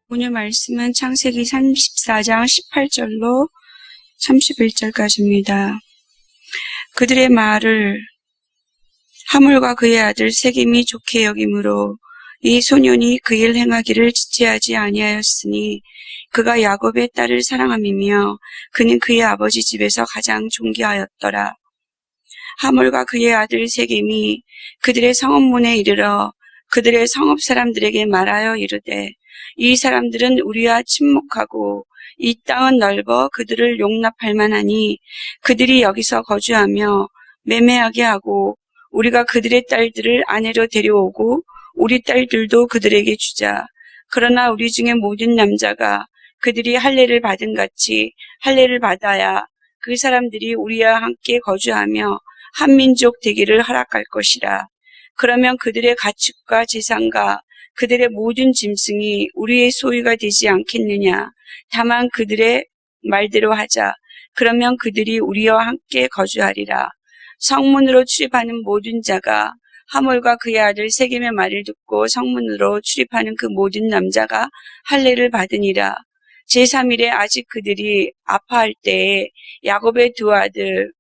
오늘 말씀은 창세기 34장 18절로 31절까지입니다. 그들의 말을 하몰과 그의 아들 세겜이 좋게 여김으로 이 소년이 그 일 행하기를 지체하지 아니하였으니 그가 야곱의 딸을 사랑함이며 그는 그의 아버지 집에서 가장 존귀하였더라. 하몰과 그의 아들 세겜이 그들의 성읍문에 이르러 그들의 성읍 사람들에게 말하여 이르되 이 사람들은 우리와 친목하고 이 땅은 넓어 그들을 용납할 만하니 그들이 여기서 거주하며 매매하게 하고 우리가 그들의 딸들을 아내로 데려오고 우리 딸들도 그들에게 주자. 그러나 우리 중에 모든 남자가 그들이 할례를 받은 같이 할례를 받아야 그 사람들이 우리와 함께 거주하며 한 민족 되기를 허락할 것이라. 그러면 그들의 가축과 재산과 그들의 모든 짐승이 우리의 소유가 되지 않겠느냐. 다만 그들의 말대로 하자. 그러면 그들이 우리와 함께 거주하리라. 성문으로 출입하는 모든 자가 하몰과 그의 아들 세겜의 말을 듣고 성문으로 출입하는 그 모든 남자가 할례를 받으니라. 제3일에 아직 그들이 아파할 때에 야곱의 두 아들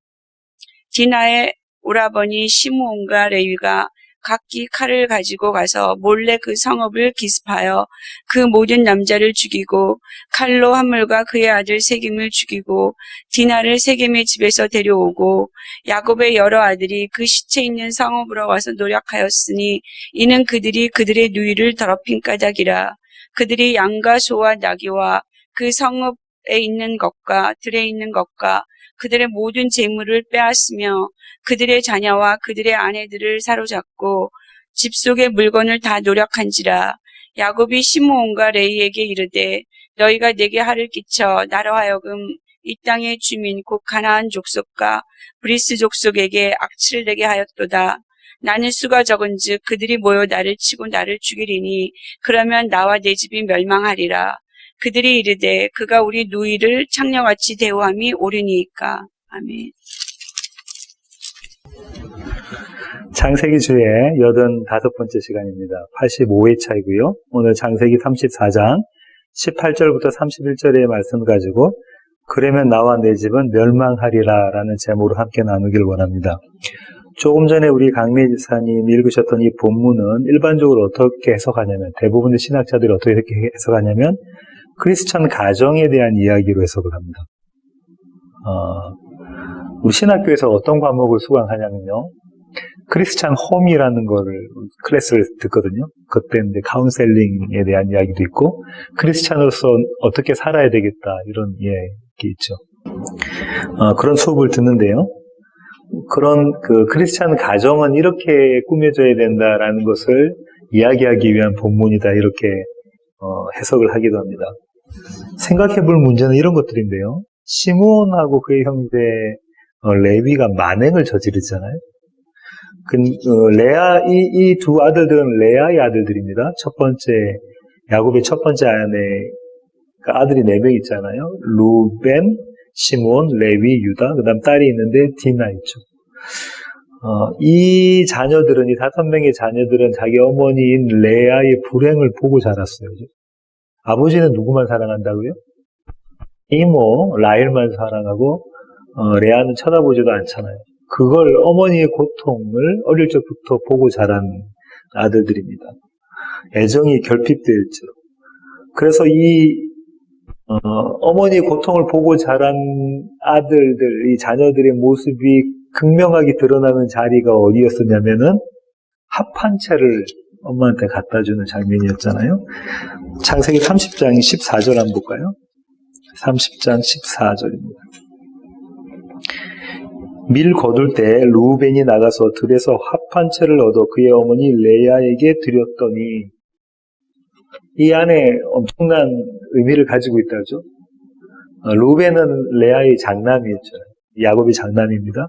디나의 오라버니 시므온과 레위가 각기 칼을 가지고 가서 몰래 그 성읍을 기습하여 그 모든 남자를 죽이고 칼로 하몰과 그의 아들 세겜을 죽이고 디나를 세겜의 집에서 데려오고 야곱의 여러 아들이 그 시체 있는 성읍으로 와서 노력하였으니 이는 그들이 그들의 누이를 더럽힌 까닭이라. 그들이 양과 소와 나귀와 그 성읍에 있는 것과 들에 있는 것과 그들의 모든 재물을 빼앗으며 그들의 자녀와 그들의 아내들을 사로잡고 집 속의 물건을 다 노력한지라. 야곱이 시므온과 레위에게 이르되 너희가 내게 할을 끼쳐 나로 하여금 이 땅의 주민 곧 가나안 족속과 브리스 족속에게 악취를 내게 하였도다. 나는 수가 적은즉 그들이 모여 나를 치고 나를 죽이리니 그러면 나와 내 집이 멸망하리라. 그들이 이르되 그가 우리 누이를 창녀같이 대우함이 옳으니이까. 아멘. 창세기 주의 85번째 시간입니다. 85회차이고요. 오늘 창세기 34장 18절부터 31절의 말씀 가지고 그러면 나와 내 집은 멸망하리라 라는 제목으로 함께 나누길 원합니다. 조금 전에 우리 강래 지사님 읽으셨던 이 본문은 일반적으로 어떻게 해석하냐면, 대부분의 신학자들이 어떻게 해석하냐면 크리스천 가정에 대한 이야기로 해석을 합니다. 우리 신학교에서 어떤 과목을 수강하냐면요, 크리스찬 홈이라는 거를 클래스를 듣거든요. 그때 이제 카운셀링에 대한 이야기도 있고, 크리스찬으로서 어떻게 살아야 되겠다 이런 이야기 있죠. 그런 수업을 듣는데요. 그런 그 크리스찬 가정은 이렇게 꾸며져야 된다라는 것을 이야기하기 위한 본문이다 이렇게 해석을 하기도 합니다. 생각해볼 문제는 이런 것들인데요. 시므온하고 그의 형제 레위가 만행을 저지르잖아요. 이 두 아들들은 레아의 아들들입니다. 첫 번째, 야곱의 첫 번째 아들이 4명 있잖아요. 루벤, 시므온, 레위, 유다, 그 다음 딸이 있는데 디나 있죠. 이 자녀들은, 이 5명의 자녀들은 자기 어머니인 레아의 불행을 보고 자랐어요. 아버지는 누구만 사랑한다고요? 이모, 라헬만 사랑하고, 레아는 쳐다보지도 않잖아요. 그걸 어머니의 고통을 어릴 적부터 보고 자란 아들들입니다. 애정이 결핍되어 있죠. 그래서 어머니의 고통을 보고 자란 아들들, 이 자녀들의 모습이 극명하게 드러나는 자리가 어디였었냐면은 합한 채를 엄마한테 갖다 주는 장면이었잖아요. 창세기 30장 14절 한번 볼까요? 30장 14절입니다. 밀 거둘 때 루벤이 나가서 들에서 합한 채를 얻어 그의 어머니 레아에게 드렸더니, 이 안에 엄청난 의미를 가지고 있다죠. 루벤은 레아의 장남이었죠. 야곱의 장남입니다.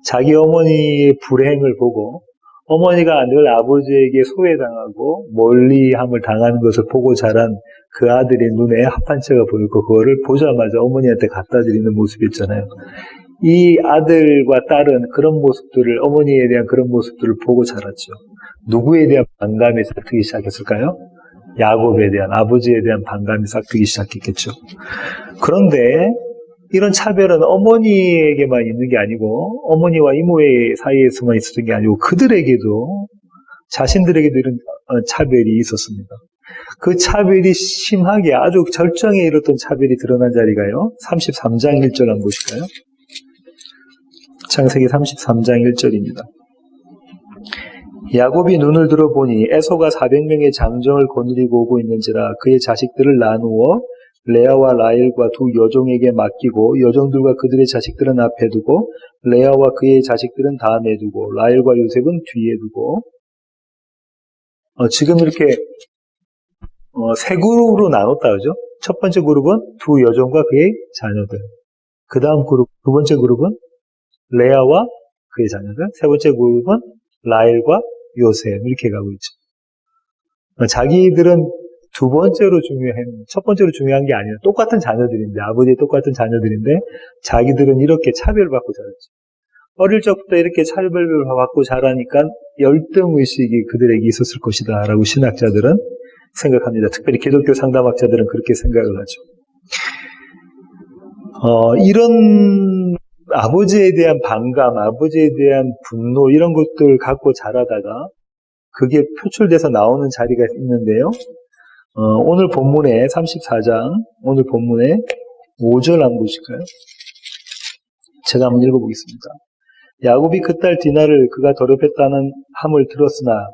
자기 어머니의 불행을 보고 어머니가 늘 아버지에게 소외당하고 멀리함을 당하는 것을 보고 자란 그 아들의 눈에 합한 채가 보이고 그거를 보자마자 어머니한테 갖다 드리는 모습이 있잖아요. 이 아들과 딸은 그런 모습들을, 어머니에 대한 그런 모습들을 보고 자랐죠. 누구에 대한 반감이 들기 시작했을까요? 야곱에 대한, 아버지에 대한 반감이 싹 트기 시작했겠죠. 그런데 이런 차별은 어머니에게만 있는 게 아니고 어머니와 이모의 사이에서만 있었던 게 아니고 그들에게도, 자신들에게도 이런 차별이 있었습니다. 그 차별이 심하게 아주 절정에 이르렀던 차별이 드러난 자리가요, 33장 1절 한번 보실까요? 창세기 33장 1절입니다. 야곱이 눈을 들어보니 에서가 400명의 장정을 거느리고 오고 있는지라 그의 자식들을 나누어 레아와 라헬과 두 여종에게 맡기고 여종들과 그들의 자식들은 앞에 두고 레아와 그의 자식들은 다음에 두고 라헬과 요셉은 뒤에 두고, 지금 이렇게 세 그룹으로 나눴다, 그죠? 첫 번째 그룹은 두 여종과 그의 자녀들. 그 다음 그룹, 두 번째 그룹은 레아와 그의 자녀들. 세 번째 그룹은 라헬과 요셉. 이렇게 가고 있죠. 자기들은 두 번째로 첫 번째로 중요한 게 아니라 똑같은 자녀들인데, 아버지의 똑같은 자녀들인데, 자기들은 이렇게 차별받고 자랐죠. 어릴 적부터 이렇게 차별을 받고 자라니까 열등의식이 그들에게 있었을 것이다 라고 신학자들은 생각합니다. 특별히 기독교 상담학자들은 그렇게 생각을 하죠. 이런 아버지에 대한 반감, 아버지에 대한 분노, 이런 것들을 갖고 자라다가 그게 표출돼서 나오는 자리가 있는데요. 오늘 본문에 34장, 오늘 본문에 5절 한번 보실까요? 제가 한번 읽어보겠습니다. 야곱이 그 딸 디나를 그가 더럽혔다는 함을 들었으나,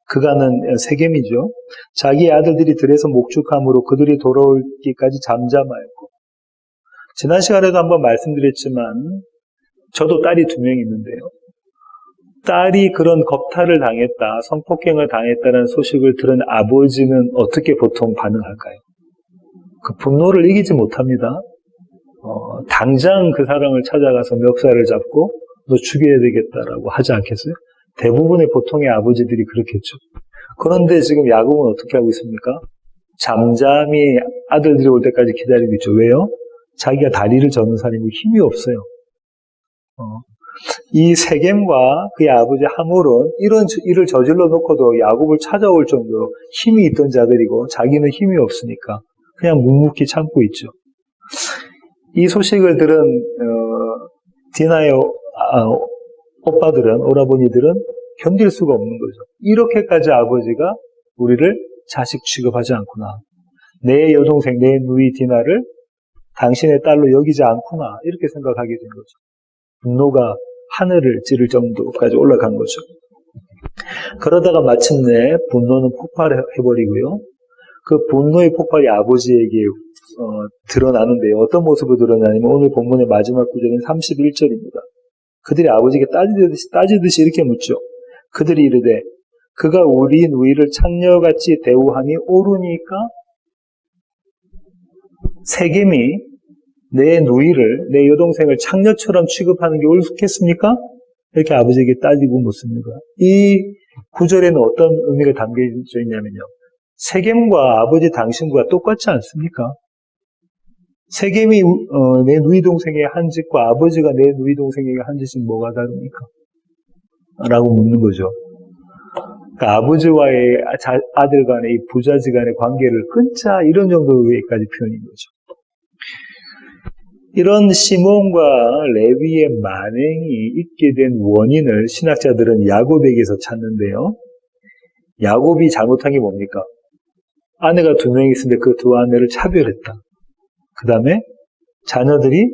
그가는 세겜이죠. 자기의 아들들이 들에서 목축함으로 그들이 돌아올기까지 잠잠하였고, 지난 시간에도 한번 말씀드렸지만 저도 딸이 2명 있는데요. 딸이 그런 겁탈을 당했다, 성폭행을 당했다는 소식을 들은 아버지는 어떻게 보통 반응할까요? 그 분노를 이기지 못합니다. 당장 그 사람을 찾아가서 멱살을 잡고 너 죽여야 되겠다라고 하지 않겠어요? 대부분의 보통의 아버지들이 그렇겠죠. 그런데 지금 야곱은 어떻게 하고 있습니까? 잠잠히 아들들이 올 때까지 기다리고 있죠. 왜요? 자기가 다리를 저는 사람이 힘이 없어요. 이 세겜과 그의 아버지 하몰은 이런 일을 저질러 놓고도 야곱을 찾아올 정도로 힘이 있던 자들이고 자기는 힘이 없으니까 그냥 묵묵히 참고 있죠. 이 소식을 들은 디나의 오빠들은, 오라버니들은 견딜 수가 없는 거죠. 이렇게까지 아버지가 우리를 자식 취급하지 않구나. 내 여동생, 내 누이 디나를 당신의 딸로 여기지 않구나. 이렇게 생각하게 된 거죠. 분노가 하늘을 찌를 정도까지 올라간 거죠. 그러다가 마침내 분노는 폭발해버리고요. 그 분노의 폭발이 아버지에게 드러나는데요. 어떤 모습으로 드러나냐면 오늘 본문의 마지막 구절인 31절입니다. 그들이 아버지에게 따지듯이 이렇게 묻죠. 그들이 이르되 그가 우리 누이를 창녀같이 대우함이 옳으니까? 세겜이 내 누이를, 내 여동생을 창녀처럼 취급하는 게 옳겠습니까? 이렇게 아버지에게 따지고 묻습니다. 이 구절에는 어떤 의미가 담겨져 있냐면요. 세겜과 아버지 당신과 똑같지 않습니까? 세겜이 내 누이 동생의 한 짓과 아버지가 내 누이 동생에게 한 짓이 뭐가 다릅니까? 라고 묻는 거죠. 그러니까 아버지와의 아들 간의 이 부자지 간의 관계를 끊자, 이런 정도의까지 표현인 거죠. 이런 시몬과 레위의 만행이 있게 된 원인을 신학자들은 야곱에게서 찾는데요. 야곱이 잘못한 게 뭡니까? 아내가 2명 있었는데 그 두 아내를 차별했다. 그 다음에 자녀들이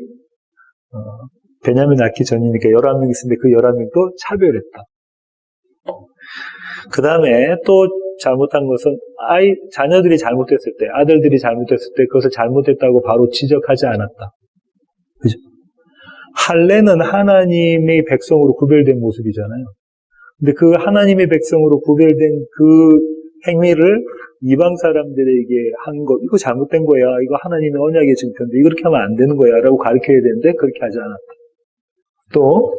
베냐민 낳기 전이니까 11명 있었는데 그 11명도 차별했다. 그 다음에 또 잘못한 것은 자녀들이 잘못했을 때, 아들들이 잘못했을 때 그것을 잘못했다고 바로 지적하지 않았다. 그죠? 할례는 하나님의 백성으로 구별된 모습이잖아요. 근데 그 하나님의 백성으로 구별된 그 행위를 이방 사람들에게 한 것, 이거 잘못된 거야, 이거 하나님의 언약의 증표인데 이렇게 하면 안 되는 거야 라고 가르쳐야 되는데 그렇게 하지 않았다. 또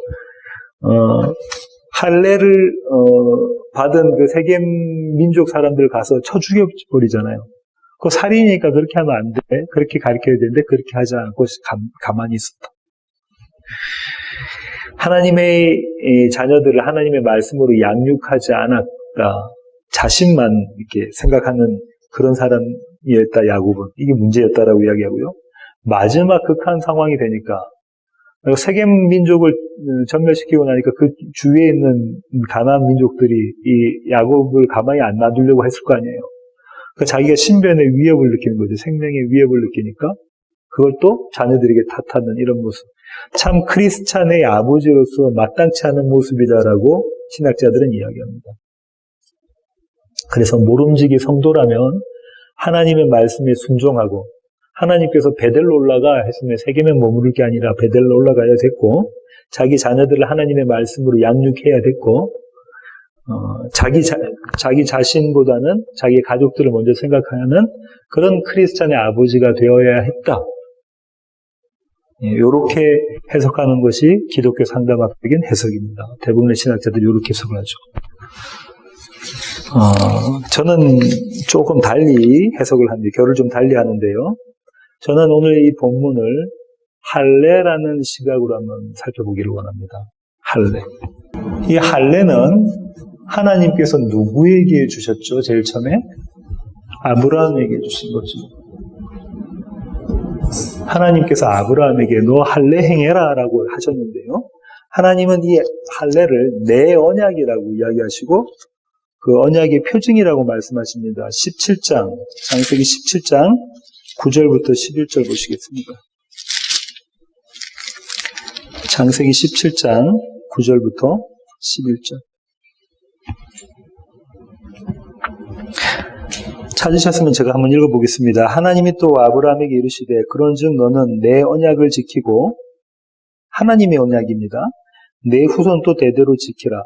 할례를 받은 그 세겜 민족 사람들 가서 쳐 죽여버리잖아요. 그거 살인이니까 그렇게 하면 안 돼, 그렇게 가르쳐야 되는데 그렇게 하지 않고 가만히 있었다. 하나님의 자녀들을 하나님의 말씀으로 양육하지 않았다. 자신만 이렇게 생각하는 그런 사람이었다, 야곱은. 이게 문제였다라고 이야기하고요. 마지막 극한 상황이 되니까 세계 민족을 전멸시키고 나니까 그 주위에 있는 가나안 민족들이 이 야곱을 가만히 안 놔두려고 했을 거 아니에요. 그러니까 자기가 신변의 위협을 느끼는 거죠. 생명의 위협을 느끼니까 그걸 또 자녀들에게 탓하는 이런 모습. 참 크리스찬의 아버지로서 마땅치 않은 모습이다라고 신학자들은 이야기합니다. 그래서 모름지기 성도라면 하나님의 말씀에 순종하고 하나님께서 베델로 올라가 했으면 세겜에 머무를 게 아니라 베델로 올라가야 됐고 자기 자녀들을 하나님의 말씀으로 양육해야 됐고 자기 자신보다는 자기 가족들을 먼저 생각하는 그런 크리스찬의 아버지가 되어야 했다. 이렇게 해석하는 것이 기독교 상담학적인 해석입니다. 대부분의 신학자들이 이렇게 해석을 하죠. 저는 조금 달리 해석을 합니다. 결을 좀 달리 하는데요. 저는 오늘 이 본문을 할례라는 시각으로 한번 살펴보기를 원합니다. 할례. 이 할례는 하나님께서 누구에게 주셨죠? 제일 처음에? 아브라함에게 주신 거죠. 하나님께서 아브라함에게 너 할례 행해라 라고 하셨는데요. 하나님은 이 할례를 내 언약이라고 이야기하시고 그 언약의 표징이라고 말씀하십니다. 17장, 창세기 17장 9절부터 11절 보시겠습니다. 창세기 17장 9절부터 11절. 찾으셨으면 제가 한번 읽어보겠습니다. 하나님이 또 아브라함에게 이르시되 그런즉 너는 내 언약을 지키고 하나님의 언약입니다. 내 후손도 대대로 지키라.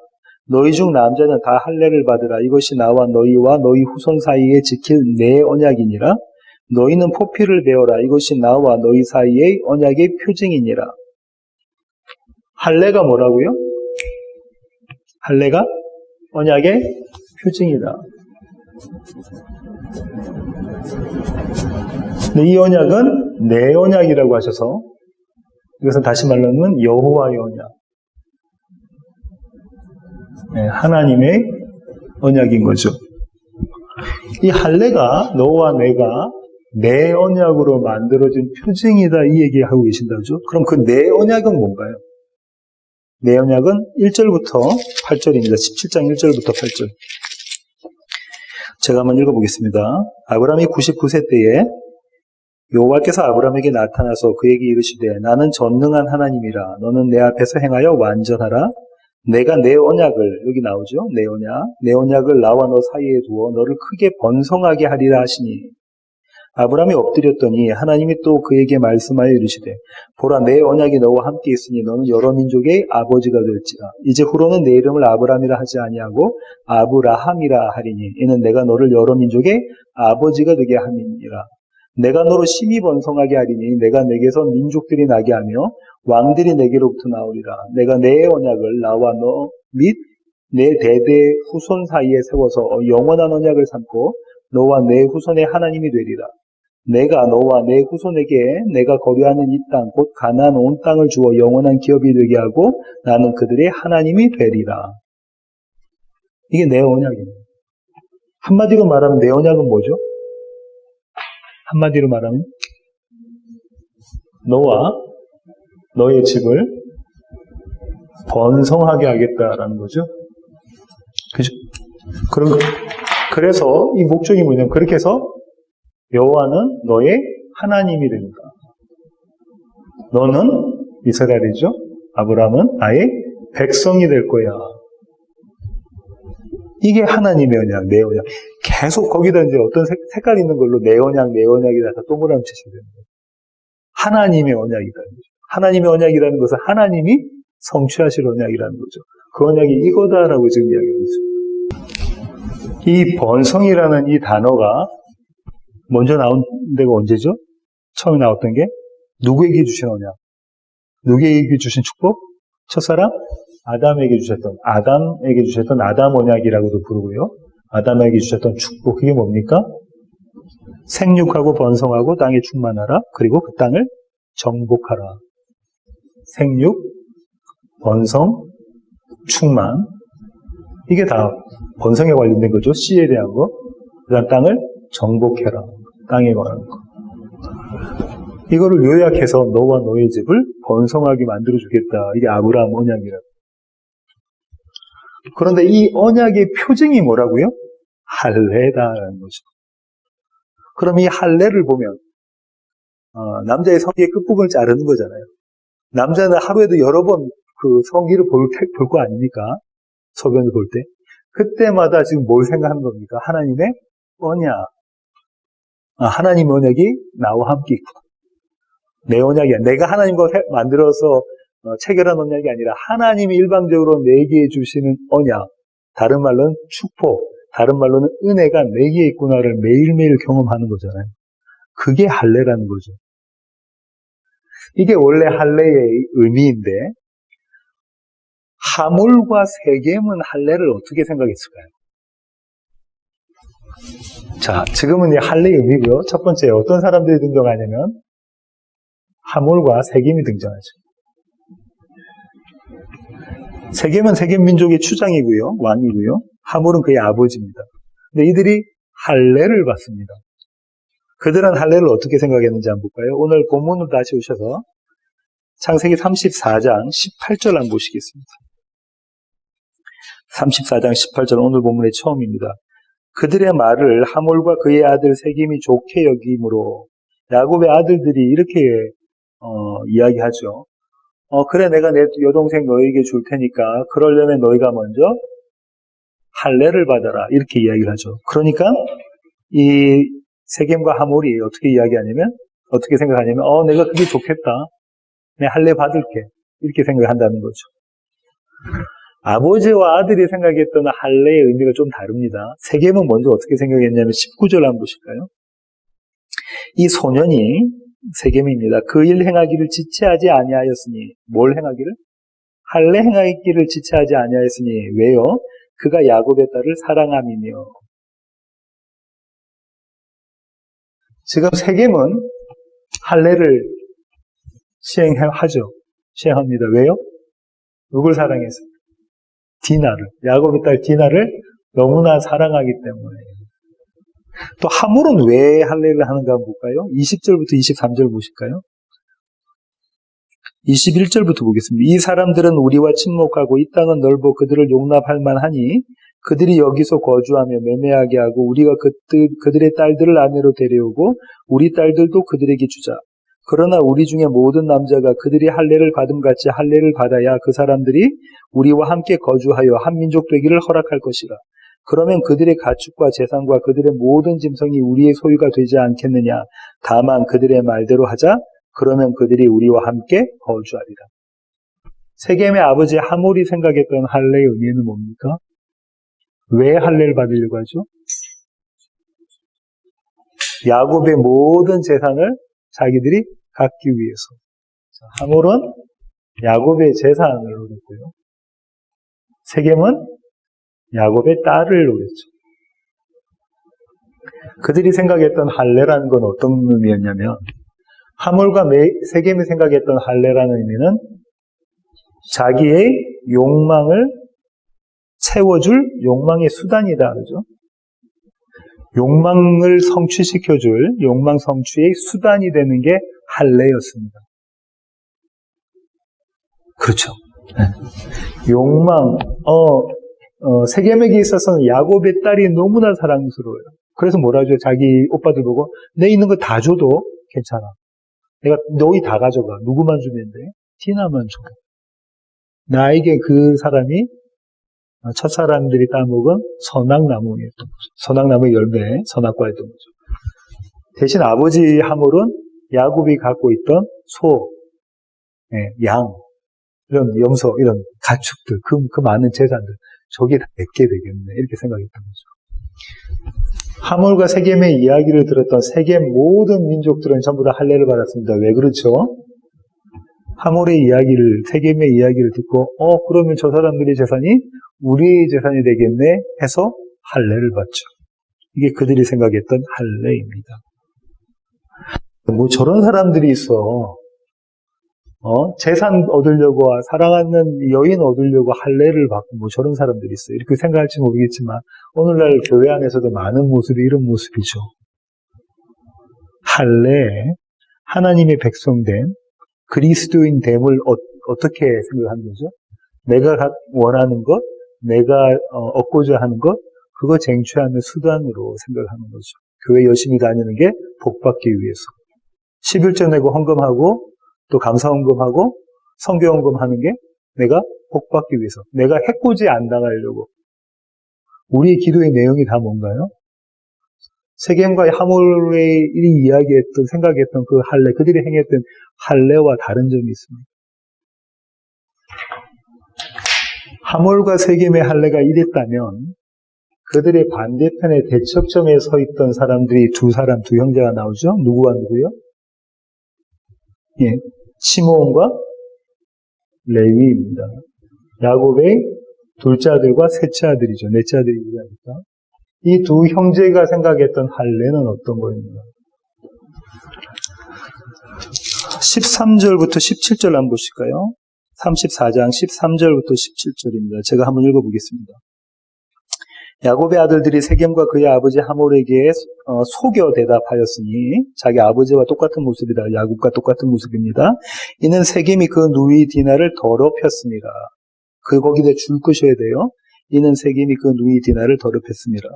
너희 중 남자는 다 할례를 받으라. 이것이 나와 너희와 너희 후손 사이에 지킬 내 언약이니라. 너희는 포피를 베어라. 이것이 나와 너희 사이의 언약의 표징이니라. 할례가 뭐라고요? 할례가 언약의 표징이다. 이 언약은 내 언약이라고 하셔서 이것은 다시 말하면 여호와의 언약. 하나님의 언약인 거죠. 이 할례가 너와 내가 내 언약으로 만들어진 표징이다 이 얘기하고 계신다죠. 그럼 그 내 언약은 뭔가요? 내 언약은 1절부터 8절입니다. 17장 1절부터 8절. 제가 한번 읽어보겠습니다. 아브라함이 99세 때에 여호와께서 아브라함에게 나타나서 그에게 이르시되 나는 전능한 하나님이라. 너는 내 앞에서 행하여 완전하라. 내가 내 언약을, 여기 나오죠? 내 언약을 나와 너 사이에 두어 너를 크게 번성하게 하리라 하시니 아브라함이 엎드렸더니 하나님이 또 그에게 말씀하여 이르시되 보라 내 언약이 너와 함께 있으니 너는 여러 민족의 아버지가 될지라. 이제 후로는 내 이름을 아브라함이라 하지 아니하고 아브라함이라 하리니 이는 내가 너를 여러 민족의 아버지가 되게 함이니라. 내가 너로 심히 번성하게 하리니 내가 내게서 민족들이 나게 하며 왕들이 내게로부터 나오리라. 내가 내 언약을 나와 너 및 내 대대 후손 사이에 세워서 영원한 언약을 삼고 너와 내 후손의 하나님이 되리라. 내가 너와 내 후손에게 내가 거류하는 이 땅 곧 가나안 온 땅을 주어 영원한 기업이 되게 하고 나는 그들의 하나님이 되리라. 이게 내 언약입니다. 한마디로 말하면 내 언약은 뭐죠? 한마디로 말하면 너와 너의 집을 번성하게 하겠다라는 거죠. 그죠? 그래서 이 목적이 뭐냐면 그렇게 해서 여호와는 너의 하나님이 됩니다. 너는 이스라엘이죠. 아브라함은 나의 백성이 될 거야. 이게 하나님의 언약, 내 언약. 계속 거기다 이제 어떤 색깔 있는 걸로 내 언약이라서 동그라미 치시면 됩니다. 하나님의 언약이다. 하나님의 언약이라는 것은 하나님이 성취하실 언약이라는 거죠. 그 언약이 이거다라고 지금 이야기하고 있습니다. 이 번성이라는 이 단어가 먼저 나온 데가 언제죠? 처음에 나왔던 게 누구에게 주신 언약? 누구에게 주신 축복? 첫사람? 아담에게 주셨던 아담 언약이라고도 부르고요. 아담에게 주셨던 축복, 그게 뭡니까? 생육하고 번성하고 땅에 충만하라. 그리고 그 땅을 정복하라. 생육, 번성, 충만. 이게 다 번성에 관련된 거죠. 씨에 대한 거. 그 다음 땅을 정복해라. 땅에 관한 거. 이거를 요약해서 너와 너의 집을 번성하게 만들어주겠다. 이게 아브라함 언약이라고. 그런데 이 언약의 표징이 뭐라고요? 할례다라는 거죠. 그럼 이 할례를 보면 남자의 성기의 끝부분을 자르는 거잖아요. 남자는 하루에도 여러 번 그 성기를 볼 거 아닙니까? 소변을 볼 때. 그때마다 지금 뭘 생각하는 겁니까? 하나님의 언약. 하나님의 언약이 나와 함께 있구나. 내 언약이야. 내가 하나님과 만들어서 체결한 언약이 아니라 하나님이 일방적으로 내게 주시는 언약. 다른 말로는 축복, 다른 말로는 은혜가 내게 있구나를 매일매일 경험하는 거잖아요. 그게 할례라는 거죠. 이게 원래 할례의 의미인데 하몰과 세겜은 할례를 어떻게 생각했을까요? 자, 지금은 이 할례의 의미고요. 첫 번째 어떤 사람들이 등장하냐면 하몰과 세겜이 등장하죠. 세겜은 세겜 민족의 추장이고요. 왕이고요. 하몰은 그의 아버지입니다. 근데 이들이 할례를 받습니다. 그들은 할례를 어떻게 생각했는지 한번 볼까요? 오늘 본문으로 다시 오셔서 창세기 34장 18절 한번 보시겠습니다. 34장 18절 오늘 본문의 처음입니다. 그들의 말을 하몰과 그의 아들 세겜이 좋게 여김으로 야곱의 아들들이 이렇게 이야기하죠. 그래 내가 내 여동생 너에게 줄 테니까 그러려면 너희가 먼저 할례를 받아라 이렇게 이야기를 하죠. 그러니까 이 세겜과 하몰이 어떻게 이야기하냐면 어떻게 생각하냐면 내가 그게 좋겠다. 내 할례 받을게. 이렇게 생각한다는 거죠. 아버지와 아들이 생각했던 할례의 의미가 좀 다릅니다. 세겜은 먼저 어떻게 생각했냐면 19절 한번 보실까요? 이 소년이 세겜입니다. 그 일 행하기를 지체하지 아니하였으니 뭘 행하기를? 할례 행하기를 지체하지 아니하였으니 왜요? 그가 야곱의 딸을 사랑함이며. 지금 세겜은 할례를 시행합니다. 왜요? 누굴 사랑해서? 디나를. 야곱의 딸 디나를 너무나 사랑하기 때문에. 또 하몰은 왜 할례를 하는가 한번 볼까요? 20절부터 23절 보실까요? 21절부터 보겠습니다. 이 사람들은 우리와 친목하고 이 땅은 넓어 그들을 용납할 만하니 그들이 여기서 거주하며 매매하게 하고 우리가 그들의 딸들을 아내로 데려오고 우리 딸들도 그들에게 주자. 그러나 우리 중에 모든 남자가 그들이 할례를 받음같이 할례를 받아야 그 사람들이 우리와 함께 거주하여 한 민족 되기를 허락할 것이라. 그러면 그들의 가축과 재산과 그들의 모든 짐승이 우리의 소유가 되지 않겠느냐. 다만 그들의 말대로 하자. 그러면 그들이 우리와 함께 거주하리라. 세겜의 아버지 하몰이 생각했던 할례의 의미는 뭡니까? 왜 할례를 받으려고 하죠? 야곱의 모든 재산을 자기들이 갖기 위해서. 하몰은 야곱의 재산을 노렸고요. 세겜은 야곱의 딸을 노렸죠. 그들이 생각했던 할례라는 건 어떤 의미였냐면 하몰과 세겜이 생각했던 할례라는 의미는 자기의 욕망을 채워줄 욕망의 수단이다. 그죠? 욕망을 성취시켜줄 욕망 성취의 수단이 되는 게 할례였습니다. 그렇죠. 욕망, 세겜에게 있어서는 야곱의 딸이 너무나 사랑스러워요. 그래서 뭐라 하죠? 자기 오빠들 보고 내 있는 거 다 줘도 괜찮아. 내가 너희 다 가져가. 누구만 주면 돼? 디나만 줘. 나에게 그 사람이 첫사람들이 따먹은 선악나무였던 거죠. 선악나무의 열매, 선악과였던 거죠. 대신 아버지 하몰은 야곱이 갖고 있던 소, 양, 이런 염소, 이런 가축들, 그 많은 재산들, 저게 다 내게 되겠네. 이렇게 생각했던 거죠. 하몰과 세겜의 이야기를 들었던 세겜 모든 민족들은 전부 다 할례를 받았습니다. 왜 그렇죠? 하몰의 이야기를, 세겜의 이야기를 듣고, 그러면 저 사람들의 재산이 우리의 재산이 되겠네 해서 할례를 받죠. 이게 그들이 생각했던 할례입니다. 뭐 저런 사람들이 있어. 재산 얻으려고, 사랑하는 여인 얻으려고 할례를 받고, 뭐 저런 사람들이 있어요. 이렇게 생각할지 모르겠지만, 오늘날 교회 안에서도 많은 모습이 이런 모습이죠. 할례, 하나님의 백성된 그리스도인 됨을 어떻게 생각하는 거죠? 내가 원하는 것, 내가 얻고자 하는 것, 그거 쟁취하는 수단으로 생각하는 거죠. 교회 열심히 다니는 게 복받기 위해서. 11조 내고 헌금하고, 또 감사헌금하고, 성교헌금하는 게 내가 복받기 위해서. 내가 해코지 안 당하려고. 우리의 기도의 내용이 다 뭔가요? 세겜과 하몰의 이야기했던, 생각했던 그 할례, 그들이 행했던 할례와 다른 점이 있습니다. 하몰과 세겜의 할례가 이랬다면 그들의 반대편에 대척점에 서 있던 사람들이 두 형제가 나오죠. 누구와 누구요? 예, 시므온과 레위입니다. 야곱의 둘째 아들과 셋째 아들이죠. 넷째 아들이 누구입니까? 이 두 형제가 생각했던 할례는 어떤 거입니까? 13절부터 17절 한번 보실까요? 34장 13절부터 17절입니다. 제가 한번 읽어보겠습니다. 야곱의 아들들이 세겜과 그의 아버지 하몰에게 속여 대답하였으니 자기 아버지와 똑같은 모습이다. 야곱과 똑같은 모습입니다. 이는 세겜이 그 누이 디나를 더럽혔습니다. 거기다 줄 끄셔야 돼요. 이는 세겜이 그 누이 디나를 더럽혔습니다.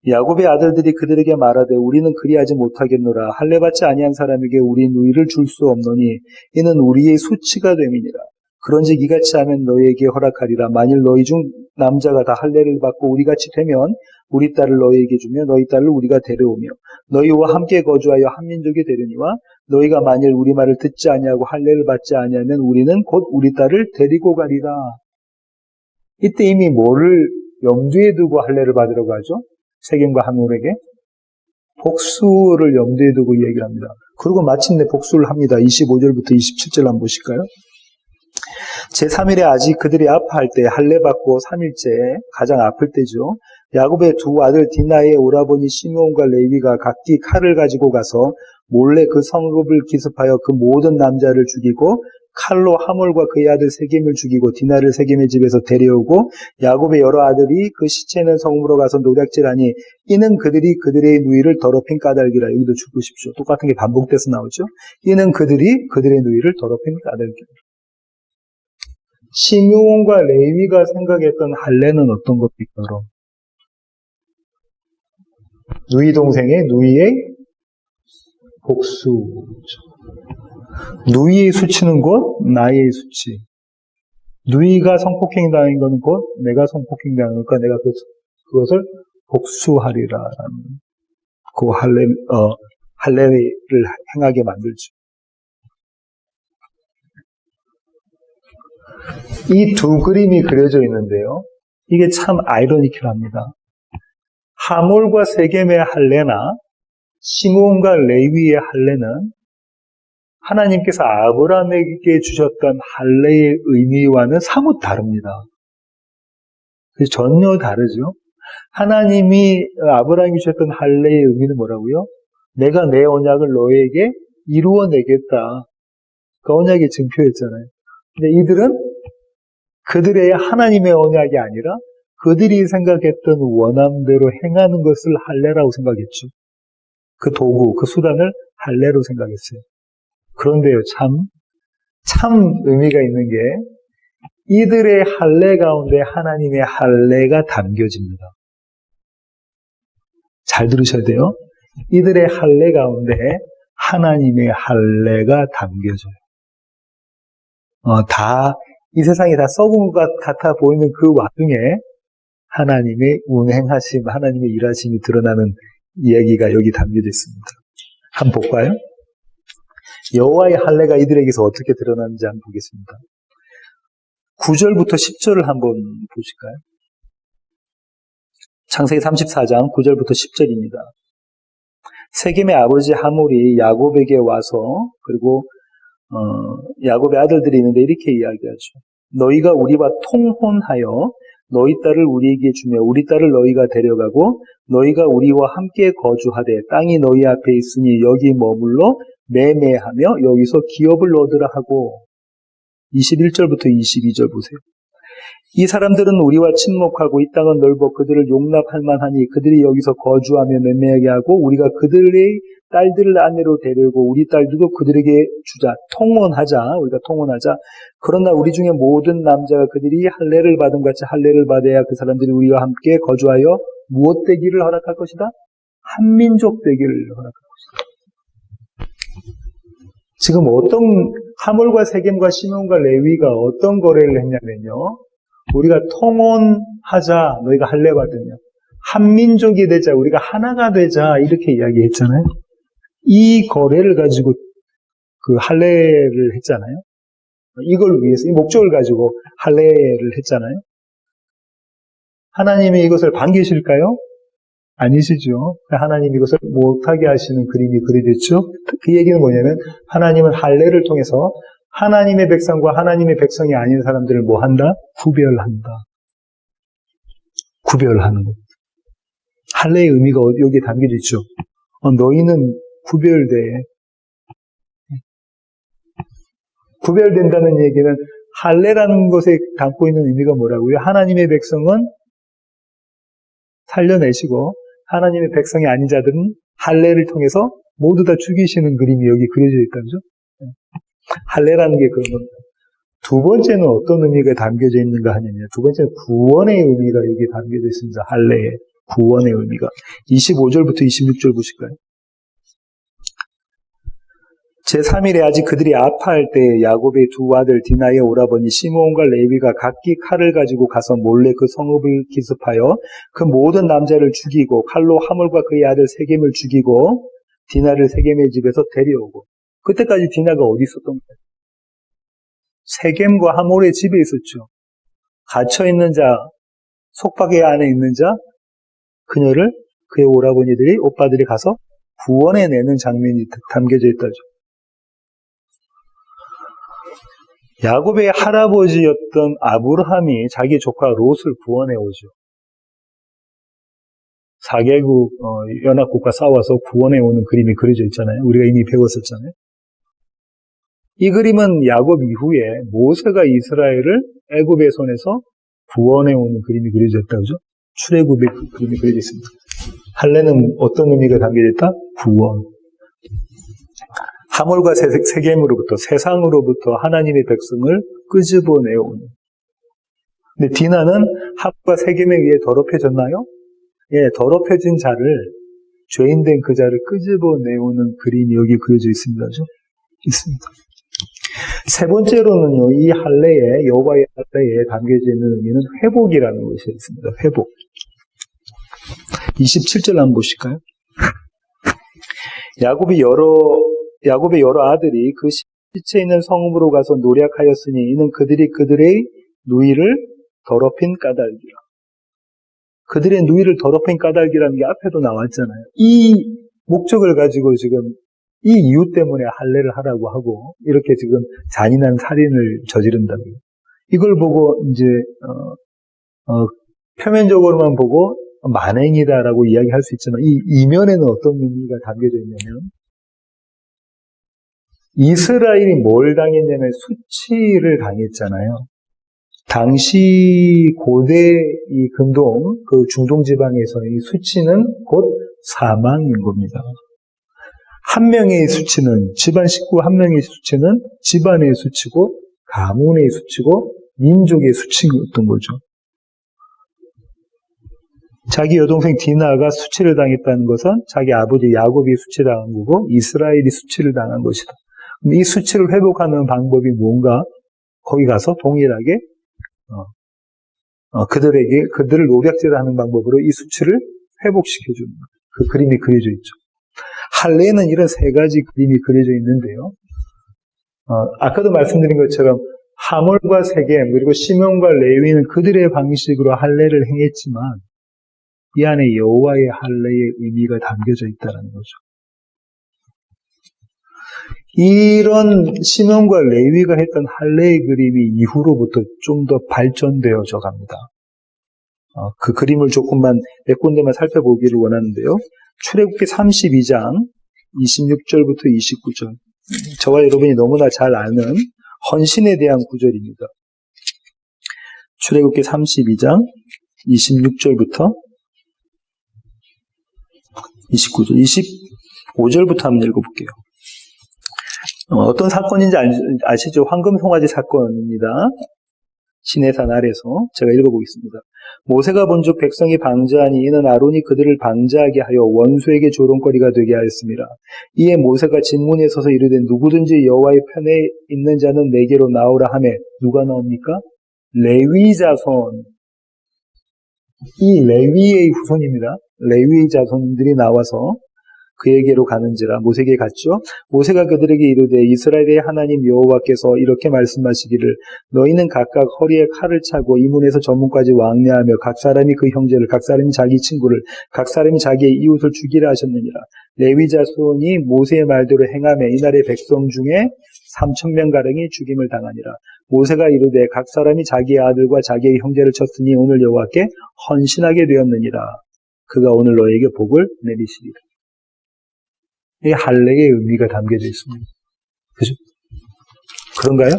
야곱의 아들들이 그들에게 말하되 우리는 그리하지 못하겠노라. 할례받지 아니한 사람에게 우리 누이를 줄 수 없노니 이는 우리의 수치가 됨이니라. 그런즉 이같이 하면 너희에게 허락하리라. 만일 너희 중 남자가 다 할례를 받고 우리같이 되면 우리 딸을 너희에게 주며 너희 딸을 우리가 데려오며 너희와 함께 거주하여 한 민족이 되려니와 너희가 만일 우리 말을 듣지 아니하고 할례를 받지 아니하면 우리는 곧 우리 딸을 데리고 가리라. 이때 이미 뭐를 염두에 두고 할례를 받으러 가죠? 세겜과 하몰에게 복수를 염두에 두고 이야기를 합니다. 그리고 마침내 복수를 합니다. 25절부터 27절 한번 보실까요? 제3일에 아직 그들이 아파할 때 할례 받고 3일째 가장 아플 때죠. 야곱의 두 아들 디나의 오라버니 시므온과 레위가 각기 칼을 가지고 가서 몰래 그 성읍을 기습하여 그 모든 남자를 죽이고 칼로 하몰과 그의 아들 세겜을 죽이고 디나를 세겜의 집에서 데려오고 야곱의 여러 아들이 그 시체 있는 성읍으로 가서 노략질하니 이는 그들이 그들의 누이를 더럽힌 까닭이라. 여기도 죽으십시오. 똑같은 게 반복돼서 나오죠. 이는 그들이 그들의 누이를 더럽힌 까닭이라. 시므온과 레위가 생각했던 할례는 어떤 겁니까? 그럼 누이 동생의 누이의 복수죠. 누이의 수치는 곧 나의 수치. 누이가 성폭행 당한 것은 곧 내가 성폭행 당한 거니까 내가 그것을 복수하리라라는 그 할례를 행하게 만들죠. 이 두 그림이 그려져 있는데요. 이게 참 아이러니컬합니다. 하몰과 세겜의 할례나 시므온과 레위의 할례는 하나님께서 아브라함에게 주셨던 할례의 의미와는 사뭇 다릅니다. 전혀 다르죠. 하나님이 아브라함에게 주셨던 할례의 의미는 뭐라고요? 내가 내 언약을 너에게 이루어내겠다. 그 언약의 증표였잖아요. 근데 이들은 그들의 하나님의 언약이 아니라 그들이 생각했던 원함대로 행하는 것을 할례라고 생각했죠. 그 도구, 그 수단을 할례로 생각했어요. 그런데요, 참 의미가 있는 게 이들의 할례 가운데 하나님의 할례가 담겨집니다. 잘 들으셔야 돼요. 이들의 할례 가운데 하나님의 할례가 담겨져요. 이 세상이 다 썩은 것 같아 보이는 그 와중에 하나님의 운행하심, 하나님의 일하심이 드러나는 이야기가 여기 담겨져 있습니다. 한번 볼까요? 여호와의 할례가 이들에게서 어떻게 드러나는지 한번 보겠습니다. 9절부터 10절을 한번 보실까요? 창세기 34장 9절부터 10절입니다. 세겜의 아버지 하몰이 야곱에게 와서 그리고 야곱의 아들들이 있는데 이렇게 이야기하죠. 너희가 우리와 통혼하여 너희 딸을 우리에게 주며 우리 딸을 너희가 데려가고 너희가 우리와 함께 거주하되 땅이 너희 앞에 있으니 여기 머물러 매매하며 여기서 기업을 얻으라 하고 21절부터 22절 보세요. 이 사람들은 우리와 친목하고 이 땅은 넓어 그들을 용납할 만하니 그들이 여기서 거주하며 매매하게 하고 우리가 그들의 딸들을 아내로 데리고 우리 딸들도 그들에게 주자. 우리가 통혼하자. 그러나 우리 중에 모든 남자가 그들이 할례를 받은 같이 할례를 받아야 그 사람들이 우리와 함께 거주하여 무엇 되기를 허락할 것이다? 한민족 되기를 허락할 것이다. 지금 어떤 하몰과 세겜과 시몬과 레위가 어떤 거래를 했냐면요. 우리가 통혼하자, 너희가 할례 받으며 한민족이 되자, 우리가 하나가 되자 이렇게 이야기했잖아요. 이 거래를 가지고 그 할례를 했잖아요. 이걸 위해서 이 목적을 가지고 할례를 했잖아요. 하나님이 이것을 반기실까요? 아니시죠. 하나님이 이것을 못하게 하시는 그림이 그려졌죠. 그 얘기는 뭐냐면 하나님은 할례를 통해서 하나님의 백성과 하나님의 백성이 아닌 사람들을 뭐 한다? 구별한다. 구별하는 것. 할례의 의미가 여기에 담겨져 있죠. 너희는 구별돼. 구별된다는 얘기는 할례라는 것에 담고 있는 의미가 뭐라고요? 하나님의 백성은 살려내시고 하나님의 백성이 아닌 자들은 할례를 통해서 모두 다 죽이시는 그림이 여기 그려져 있다죠. 할례라는 게 그런 겁니다. 두 번째는 어떤 의미가 담겨져 있는가 하냐면 두 번째는 구원의 의미가 여기 담겨져 있습니다. 할례의 구원의 의미가 25절부터 26절 보실까요? 제3일에 아직 그들이 아파할 때 야곱의 두 아들 디나의 오라버니 시므온과 레위가 각기 칼을 가지고 가서 몰래 그 성읍을 기습하여 그 모든 남자를 죽이고 칼로 하몰과 그의 아들 세겜을 죽이고 디나를 세겜의 집에서 데려오고. 그때까지 디나가 어디 있었던 거예요? 세겜과 하몰의 집에 있었죠. 갇혀있는 자, 속박의 안에 있는 자, 그녀를 그의 오라버니들이, 오빠들이 가서 구원해내는 장면이 담겨져 있다죠. 야곱의 할아버지였던 아브라함이 자기 조카 롯을 구원해오죠. 4개국 연합국과 싸워서 구원해오는 그림이 그려져 있잖아요. 우리가 이미 배웠었잖아요. 이 그림은 야곱 이후에 모세가 이스라엘을 애굽의 손에서 구원해오는 그림이 그려져 있다죠. 출애굽의 그림이 그려져 있습니다. 할례는 어떤 의미가 담겨져 있다? 구원. 하몰과 세겜으로부터 세상으로부터 하나님의 백성을 끄집어내오는. 근데 디나는 하몰과 세겜에 의해 더럽혀졌나요? 예, 더럽혀진 자를, 죄인된 그 자를 끄집어내오는 그림이 여기 그려져 있습니다. 있습니다. 세 번째로는요, 이 할례에, 여호와의 할례에 담겨져 있는 의미는 회복이라는 것이 있습니다. 회복. 27절 한번 보실까요? 야곱의 여러 아들이 그 시체 있는 성읍으로 가서 노략하였으니 이는 그들이 그들의 누이를 더럽힌 까닭이라. 그들의 누이를 더럽힌 까닭이라는 게 앞에도 나왔잖아요. 이 목적을 가지고 지금 이 이유 때문에 할례를 하라고 하고 이렇게 지금 잔인한 살인을 저지른다고요. 이걸 보고 이제 표면적으로만 보고 만행이다라고 이야기할 수 있지만 이 이면에는 어떤 의미가 담겨져 있냐면 이스라엘이 뭘 당했냐면 수치를 당했잖아요. 당시 고대 이 근동, 그 중동 지방에서의 수치는 곧 사망인 겁니다. 한 명의 수치는, 집안 식구 한 명의 수치는 집안의 수치고, 가문의 수치고, 민족의 수치였던 거죠. 자기 여동생 디나가 수치를 당했다는 것은 자기 아버지 야곱이 수치당한 거고, 이스라엘이 수치를 당한 것이다. 이 수치를 회복하는 방법이 뭔가, 거기 가서 동일하게 그들을 노략질하는 방법으로 이 수치를 회복시켜주는 그 그림이 그려져 있죠. 할례에는 이런 세 가지 그림이 그려져 있는데요. 아까도 말씀드린 것처럼 하몰과 세겜 그리고 시몬과 레위는 그들의 방식으로 할례를 행했지만 이 안에 여호와의 할례의 의미가 담겨져 있다는 거죠. 이런 시몬과 레위가 했던 할례의 그림이 이후로부터 좀 더 발전되어져 갑니다. 그 그림을 조금만 몇 군데만 살펴보기를 원하는데요. 출애굽기 32장 26절부터 29절. 저와 여러분이 너무나 잘 아는 헌신에 대한 구절입니다. 출애굽기 32장 26절부터 29절, 25절부터 한번 읽어볼게요. 어떤 사건인지 아시죠? 황금 송아지 사건입니다. 시내산 아래서 제가 읽어보겠습니다. 모세가 본즉 백성이 방자하니 이는 아론이 그들을 방자하게 하여 원수에게 조롱거리가 되게 하였습니다. 이에 모세가 진문에 서서 이르되 누구든지 여호와의 편에 있는 자는 내게로 나오라 하매 누가 나옵니까? 레위 자손. 이 레위의 후손입니다. 레위 자손들이 나와서 그에게로 가는지라 모세에게 갔죠. 모세가 그들에게 이르되 이스라엘의 하나님 여호와께서 이렇게 말씀하시기를 너희는 각각 허리에 칼을 차고 이 문에서 저 문까지 왕래하며 각 사람이 그 형제를 각 사람이 자기 친구를 각 사람이 자기의 이웃을 죽이라 하셨느니라. 레위 자손이 모세의 말대로 행하며 이날의 백성 중에 3,000명가량이 죽임을 당하니라. 모세가 이르되 각 사람이 자기의 아들과 자기의 형제를 쳤으니 오늘 여호와께 헌신하게 되었느니라. 그가 오늘 너에게 복을 내리시리라. 이 할례의 의미가 담겨져 있습니다. 그죠? 그런가요?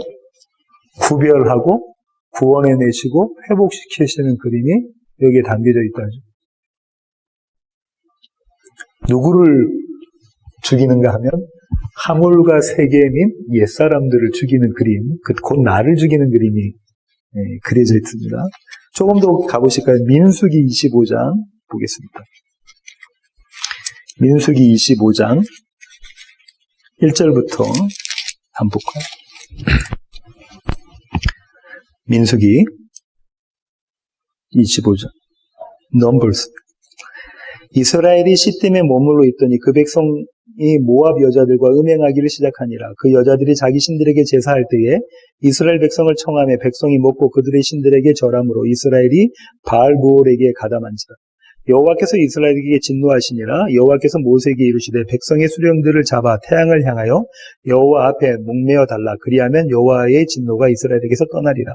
구별하고 구원해내시고 회복시키시는 그림이 여기에 담겨져 있다죠. 누구를 죽이는가 하면 하물과 세겜인 옛사람들을 죽이는 그림, 곧 나를 죽이는 그림이 그려져 있습니다. 조금 더 가보실까요? 민수기 25장 보겠습니다. 민수기 25장 1절부터 한번 볼까요? 민수기 25장 넘버스. 이스라엘이 시딤에 머물러 있더니 그 백성이 모압 여자들과 음행하기를 시작하니라. 그 여자들이 자기 신들에게 제사할 때에 이스라엘 백성을 청하며 백성이 먹고 그들의 신들에게 절함으로 이스라엘이 바알브올에게 가담한지라. 여호와께서 이스라엘에게 진노하시니라. 여호와께서 모세에게 이르시되 백성의 수령들을 잡아 태양을 향하여 여호와 앞에 목매어 달라. 그리하면 여호와의 진노가 이스라엘에게서 떠나리라.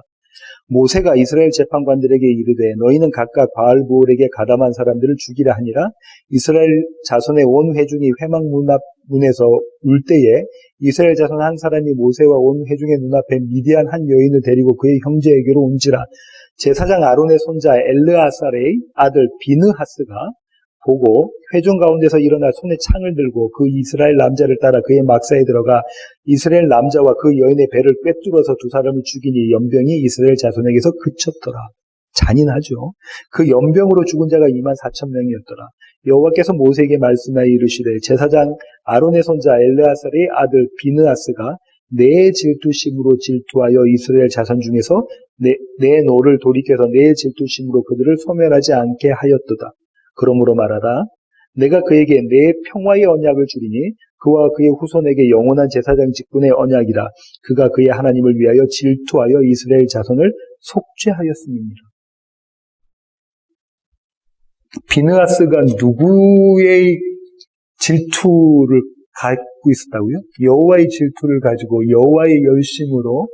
모세가 이스라엘 재판관들에게 이르되 너희는 각각 바알브올에게 가담한 사람들을 죽이라 하니라. 이스라엘 자손의 온 회중이 회막 문에서 울 때에 이스라엘 자손 한 사람이 모세와 온 회중의 눈앞에 미디안 한 여인을 데리고 그의 형제에게로 온지라. 제사장 아론의 손자 엘르아살의 아들 비느하스가 보고 회중 가운데서 일어나 손에 창을 들고 그 이스라엘 남자를 따라 그의 막사에 들어가 이스라엘 남자와 그 여인의 배를 꿰뚫어서 두 사람을 죽이니 연병이 이스라엘 자손에게서 그쳤더라. 잔인하죠. 그 연병으로 죽은 자가 24,000명이었더라. 여호와께서 모세에게 말씀하여 이르시되 제사장 아론의 손자 엘르아살의 아들 비느하스가 내 질투심으로 질투하여 이스라엘 자손 중에서 내 노를 돌이켜서 내 질투심으로 그들을 소멸하지 않게 하였도다. 그러므로 말하라. 내가 그에게 내 평화의 언약을 주리니 그와 그의 후손에게 영원한 제사장 직분의 언약이라. 그가 그의 하나님을 위하여 질투하여 이스라엘 자손을 속죄하였음이니라. 비느하스가 누구의 질투를 갖고 있었다고요? 여호와의 질투를 가지고 여호와의 열심으로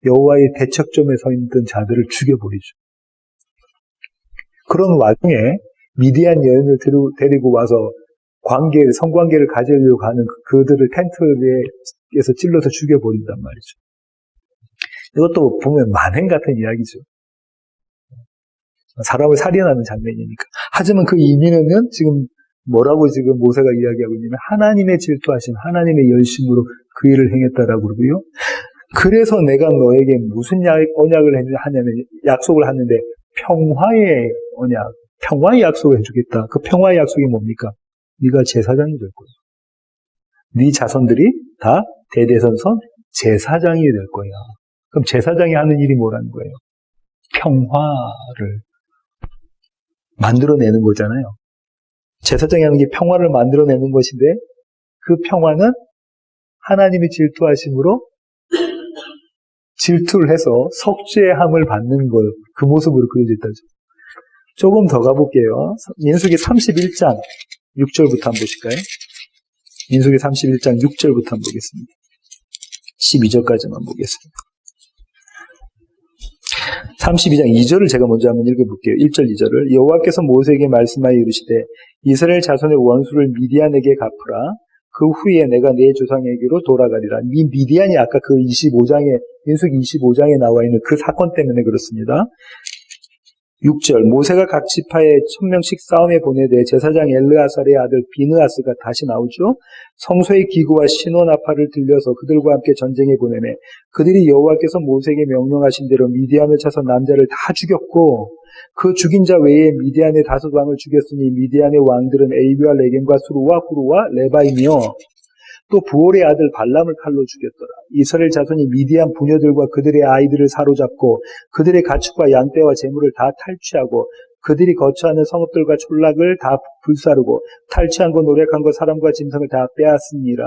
여호와의 대척점에 서 있던 자들을 죽여버리죠. 그런 와중에 미디안 여인을 데리고 와서 성관계를 가지려고 하는 그들을 텐트에서 찔러서 죽여버린단 말이죠. 이것도 보면 만행 같은 이야기죠. 사람을 살인하는 장면이니까. 하지만 그 의미는 지금 뭐라고 지금 모세가 이야기하고 있냐면 하나님의 질투하심, 하나님의 열심으로 그 일을 행했다라고 그러고요. 그래서 내가 너에게 무슨 언약을 하냐면 약속을 하는데 평화의 언약, 평화의 약속을 해주겠다. 그 평화의 약속이 뭡니까? 네가 제사장이 될 거야. 네 자손들이 다 대대손손 제사장이 될 거야. 그럼 제사장이 하는 일이 뭐라는 거예요? 평화를 만들어내는 거잖아요. 제사장이 하는 게 평화를 만들어내는 것인데 그 평화는 하나님의 질투하심으로 질투를 해서 속죄함을 받는 것, 그 모습으로 그려져 있다죠. 조금 더 가볼게요. 민수기 31장 6절부터 한번 보실까요? 민수기 31장 6절부터 한번 보겠습니다. 12절까지만 보겠습니다. 32장 2절을 제가 먼저 한번 읽어볼게요. 1절 2절을 여호와께서 모세에게 말씀하여 이르시되 이스라엘 자손의 원수를 미디안에게 갚으라. 그 후에 내가 내 조상에게로 돌아가리라. 이 미디안이 아까 그 25장에, 민수기 25장에 나와 있는 그 사건 때문에 그렇습니다. 6절, 모세가 각 지파에 1000명씩 싸움에 보내되 제사장 엘르아살의 아들 비느하스가 다시 나오죠. 성소의 기구와 신원아파를 들려서 그들과 함께 전쟁에 보내매 그들이 여호와께서 모세에게 명령하신 대로 미디안을 쳐서 남자를 다 죽였고 그 죽인 자 외에 미디안의 5왕을 죽였으니 미디안의 왕들은 에이비와 레겜과 수루와 후루와 레바이며 또 부올의 아들 발람을 칼로 죽였더라. 이스라엘 자손이 미디안 부녀들과 그들의 아이들을 사로잡고 그들의 가축과 양떼와 재물을 다 탈취하고 그들이 거처하는 성읍들과 촌락을 다 불사르고 탈취한 것 노력한 것 사람과 짐승을 다 빼앗으니라.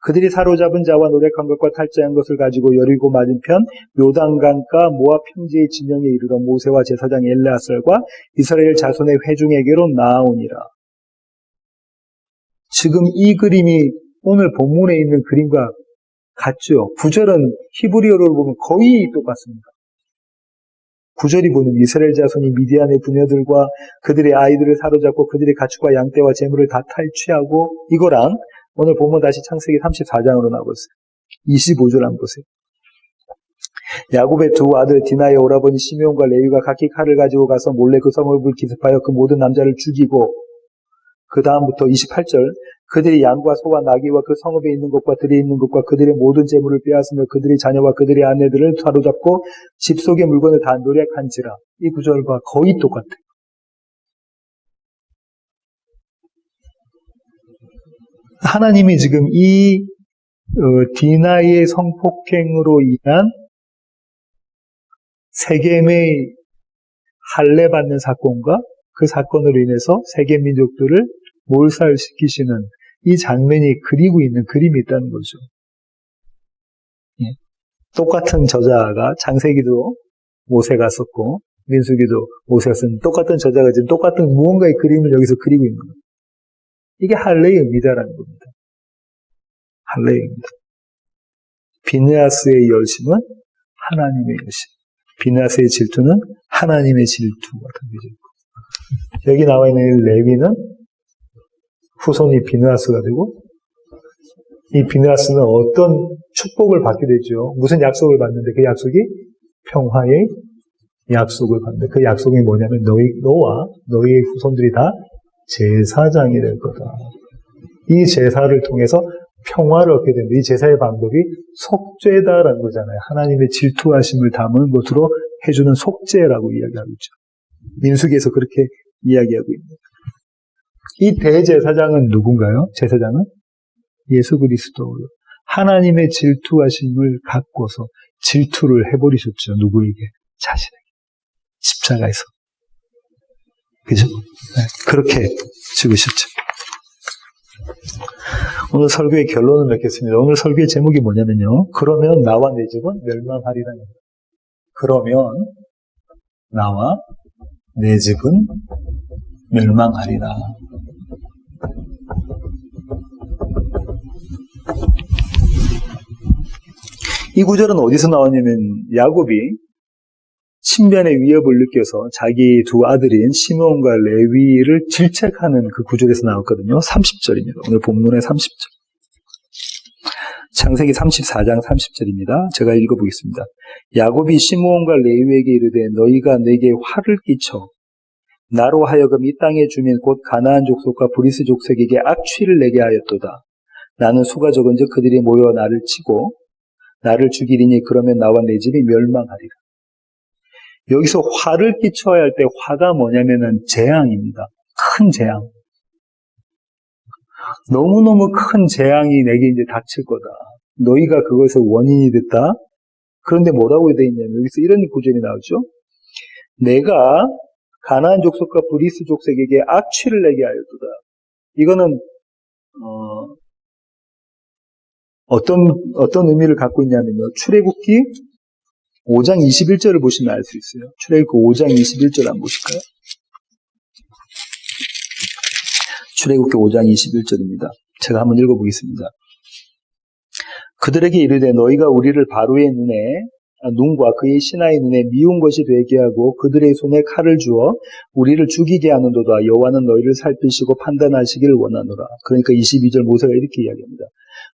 그들이 사로잡은 자와 노력한 것과 탈취한 것을 가지고 여리고 맞은편 요단강가 모압 평지의 진영에 이르러 모세와 제사장 엘레아살과 이스라엘 자손의 회중에게로 나아오니라. 지금 이 그림이 오늘 본문에 있는 그림과 같죠. 9절은 히브리어로 보면 거의 똑같습니다. 9절이 보면 이스라엘 자손이 미디안의 부녀들과 그들의 아이들을 사로잡고 그들의 가축과 양떼와 재물을 다 탈취하고 이거랑 오늘 보면 다시 창세기 34장으로 나와보세요. 25절 한번 보세요. 야곱의 두 아들 디나의 오라버니 시므온과 레위가 각기 칼을 가지고 가서 몰래 그 성읍을 기습하여 그 모든 남자를 죽이고 그 다음부터 28절 그들이 양과 소와 나귀와 그 성읍에 있는 것과 들에 있는 것과 그들의 모든 재물을 빼앗으며 그들의 자녀와 그들의 아내들을 사로잡고 집 속의 물건을 다 노략한지라. 이 구절과 거의 똑같아요. 하나님이 지금 이 디나의 성폭행으로 인한 세겜의 할례받는 사건과 그 사건으로 인해서 세겜 민족들을 몰살시키시는 이 장면이 그리고 있는 그림이 있다는 거죠. 예. 똑같은 저자가 창세기도 모세가 썼고 민수기도 모세가 쓴 똑같은 저자가 지금 똑같은 무언가의 그림을 여기서 그리고 있는 거예요. 이게 할례의 의미다라는 겁니다. 할례의 의미다. 비느하스의 열심은 하나님의 열심. 비느하스의 질투는 하나님의 질투가 담겨져 있고 여기 나와 있는 레위는 후손이 비느하스가 되고 이 비느하스는 어떤 축복을 받게 되죠. 무슨 약속을 받는데 그 약속이 평화의 약속을 받는데 그 약속이 뭐냐면 너와 너희의 후손들이 다 제사장이 될 거다. 이 제사를 통해서 평화를 얻게 되는데 이 제사의 방법이 속죄다라는 거잖아요. 하나님의 질투하심을 담은 것으로 해주는 속죄라고 이야기하고 있죠. 민수기에서 그렇게 이야기하고 있습니다. 이 대제사장은 누군가요? 제사장은 예수 그리스도. 하나님의 질투하심을 갖고서 질투를 해버리셨죠. 누구에게? 자신에게. 십자가에서. 그죠? 네, 그렇게 죽으셨죠. 오늘 설교의 결론을 맺겠습니다. 오늘 설교의 제목이 뭐냐면요. 그러면 나와 내 집은 멸망하리라는 거예요. 그러면 나와 내 집은 멸망하리라. 이 구절은 어디서 나왔냐면 야곱이 신변의 위협을 느껴서 자기 두 아들인 시므온과 레위를 질책하는 그 구절에서 나왔거든요. 30절입니다. 오늘 본문의 30절. 창세기 34장 30절입니다. 제가 읽어보겠습니다. 야곱이 시므온과 레위에게 이르되 너희가 내게 화를 끼쳐 나로 하여금 이 땅의 주민 곧 가나안 족속과 브리스 족속에게 악취를 내게 하였도다. 나는 수가 적은즉 그들이 모여 나를 치고 나를 죽이리니 그러면 나와 내 집이 멸망하리라. 여기서 화를 끼쳐야 할 때 화가 뭐냐면은 재앙입니다. 큰 재앙. 너무너무 큰 재앙이 내게 이제 닥칠 거다. 너희가 그것의 원인이 됐다. 그런데 뭐라고 되어 있냐면 여기서 이런 구절이 나오죠. 내가 가나안 족속과 브리스 족속에게 악취를 내게 하였도다. 이거는 어떤 의미를 갖고 있냐면요. 출애굽기 5장 21절을 보시면 알 수 있어요. 출애굽기 5장 21절 한번 보실까요? 출애굽기 5장 21절입니다. 제가 한번 읽어보겠습니다. 그들에게 이르되 너희가 우리를 바로의 눈에 눈과 그의 신하의 눈에 미운 것이 되게 하고 그들의 손에 칼을 주어 우리를 죽이게 하는도다. 여호와는 너희를 살피시고 판단하시기를 원하노라. 그러니까 22절 모세가 이렇게 이야기합니다.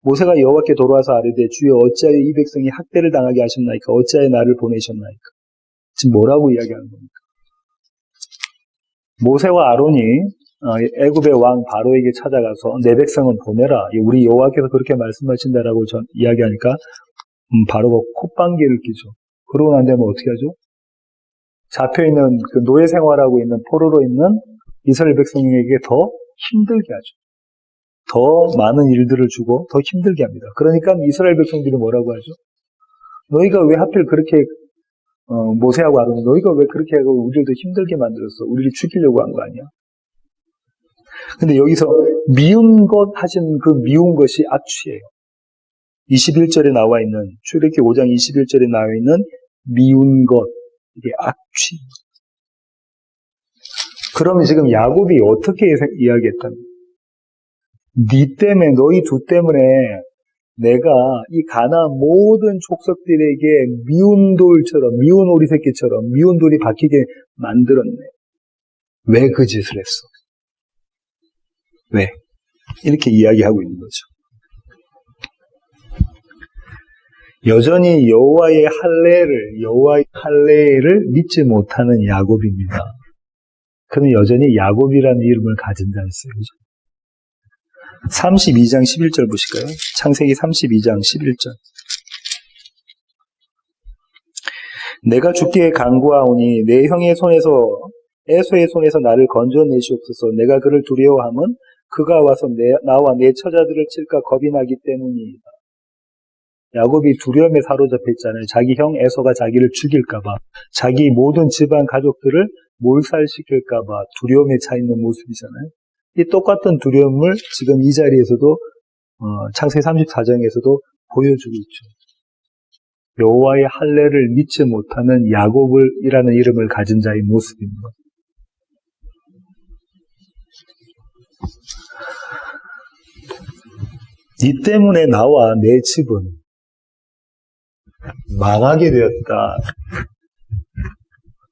모세가 여호와께 돌아와서 아뢰되 주여 어찌하여 이 백성이 학대를 당하게 하셨나이까? 어찌하여 나를 보내셨나이까? 지금 뭐라고 이야기하는 겁니까? 모세와 아론이 애굽의 왕 바로에게 찾아가서 내 백성은 보내라. 우리 여호와께서 그렇게 말씀하신다라고 이야기하니까 바로가 콧방귀를 끼죠. 그러고 난 다음에 어떻게 하죠? 잡혀있는 그 노예 생활하고 있는 포로로 있는 이스라엘 백성에게 더 힘들게 하죠. 더 많은 일들을 주고 더 힘들게 합니다. 그러니까 이스라엘 백성들이 뭐라고 하죠? 너희가 왜 하필 그렇게 모세하고 아론이 너희가 왜 그렇게 하고 우리를 더 힘들게 만들었어? 우리를 죽이려고 한 거 아니야? 근데 여기서 미운 것 하신 그 미운 것이 악취예요. 21절에 나와 있는 출애굽기 5장 21절에 나와 있는 미운 것, 이게 악취. 그럼 지금 야곱이 어떻게 이야기했답니까? 네 때문에, 너희 두 때문에 내가 이 가나안 모든 족속들에게 미운 돌처럼, 미운 오리새끼처럼 미운 돌이 박히게 만들었네. 왜 그 짓을 했어? 왜? 이렇게 이야기하고 있는 거죠. 여전히 여호와의 할례를 믿지 못하는 야곱입니다. 그는 여전히 야곱이라는 이름을 가진 자였어요. 32장 11절 보실까요? 창세기 32장 11절. 내가 죽기에 간구하오니 내 형의 손에서 에서의 손에서 나를 건져내시옵소서. 내가 그를 두려워함은 그가 와서 나와 내 처자들을 칠까 겁이 나기 때문이다. 야곱이 두려움에 사로잡혀 있잖아요. 자기 형 에서가 자기를 죽일까봐, 자기 모든 집안 가족들을 몰살시킬까봐 두려움에 차 있는 모습이잖아요. 이 똑같은 두려움을 지금 이 자리에서도 창세기 34장에서도 보여주고 있죠. 여호와의 할례를 믿지 못하는 야곱이라는 이름을 가진 자의 모습입니다. 이 때문에 나와 내 집은 망하게 되었다.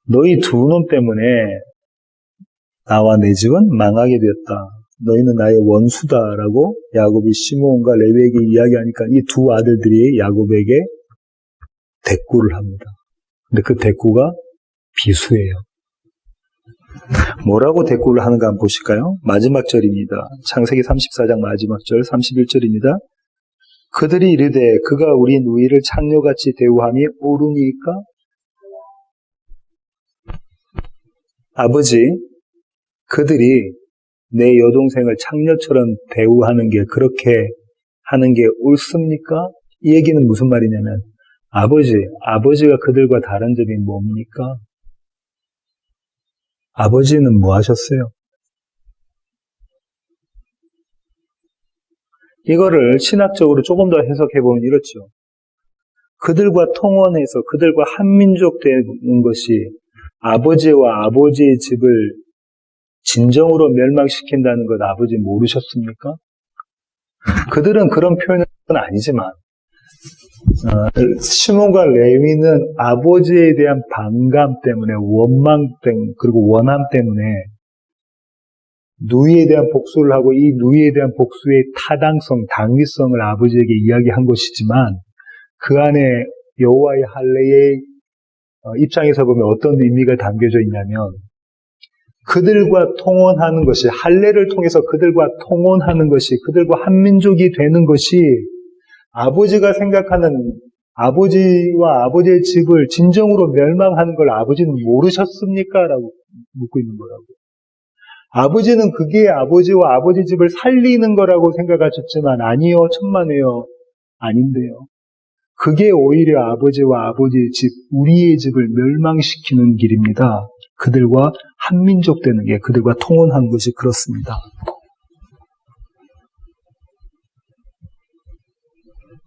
너희 두 놈 때문에 나와 내 집은 망하게 되었다. 너희는 나의 원수다라고 야곱이 시므온과 레위에게 이야기하니까 이 두 아들들이 야곱에게 대꾸를 합니다. 근데 그 대꾸가 비수예요. 뭐라고 대꾸를 하는가 한번 보실까요? 마지막 절입니다. 창세기 34장 마지막 절 31절입니다. 그들이 이르되 그가 우리 누이를 창녀같이 대우함이 옳으니까? 아버지, 그들이 내 여동생을 창녀처럼 대우하는 게 그렇게 하는 게 옳습니까? 이 얘기는 무슨 말이냐면 아버지가 그들과 다른 점이 뭡니까? 아버지는 뭐 하셨어요? 이거를 신학적으로 조금 더 해석해보면 이렇죠. 그들과 통혼해서 그들과 한민족 되는 것이 아버지와 아버지의 집을 진정으로 멸망시킨다는 것 아버지 모르셨습니까? 그들은 그런 표현은 아니지만 시몬과 레위는 아버지에 대한 반감 때문에 원망 때문에 그리고 원함 때문에 누이에 대한 복수를 하고 이 누이에 대한 복수의 타당성, 당위성을 아버지에게 이야기한 것이지만 그 안에 여호와의 할례의 입장에서 보면 어떤 의미가 담겨져 있냐면 그들과 통혼하는 것이 할례를 통해서 그들과 통혼하는 것이 그들과 한민족이 되는 것이 아버지가 생각하는 아버지와 아버지의 집을 진정으로 멸망하는 걸 아버지는 모르셨습니까? 라고 묻고 있는 거라고. 아버지는 그게 아버지와 아버지 집을 살리는 거라고 생각하셨지만 아니요, 천만에요. 아닌데요. 그게 오히려 아버지와 아버지의 집, 우리의 집을 멸망시키는 길입니다. 그들과 한민족 되는 게, 그들과 통혼한 것이 그렇습니다.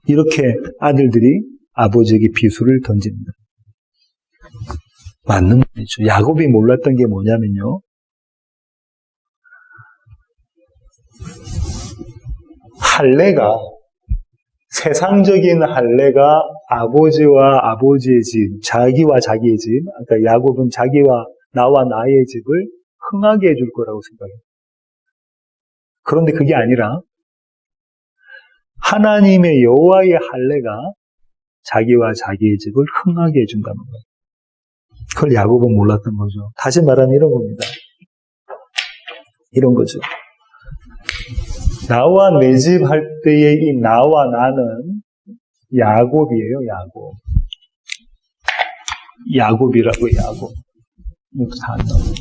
이렇게 아들들이 아버지에게 비수를 던집니다. 맞는 말이죠. 야곱이 몰랐던 게 뭐냐면요. 할례가 세상적인 할례가 아버지와 아버지의 집, 자기와 자기의 집, 그러니까 야곱은 자기와 나와 나의 집을 흥하게 해줄 거라고 생각해요. 그런데 그게 아니라 하나님의 여호와의 할례가 자기와 자기의 집을 흥하게 해준다는 거예요. 그걸 야곱은 몰랐던 거죠. 다시 말하면 이런 겁니다. 이런 거죠. 나와 내 집 할 때의 이 나와 나는 야곱이에요, 야곱. 야곱이라고요, 야곱. 이것도 다 안 나와요.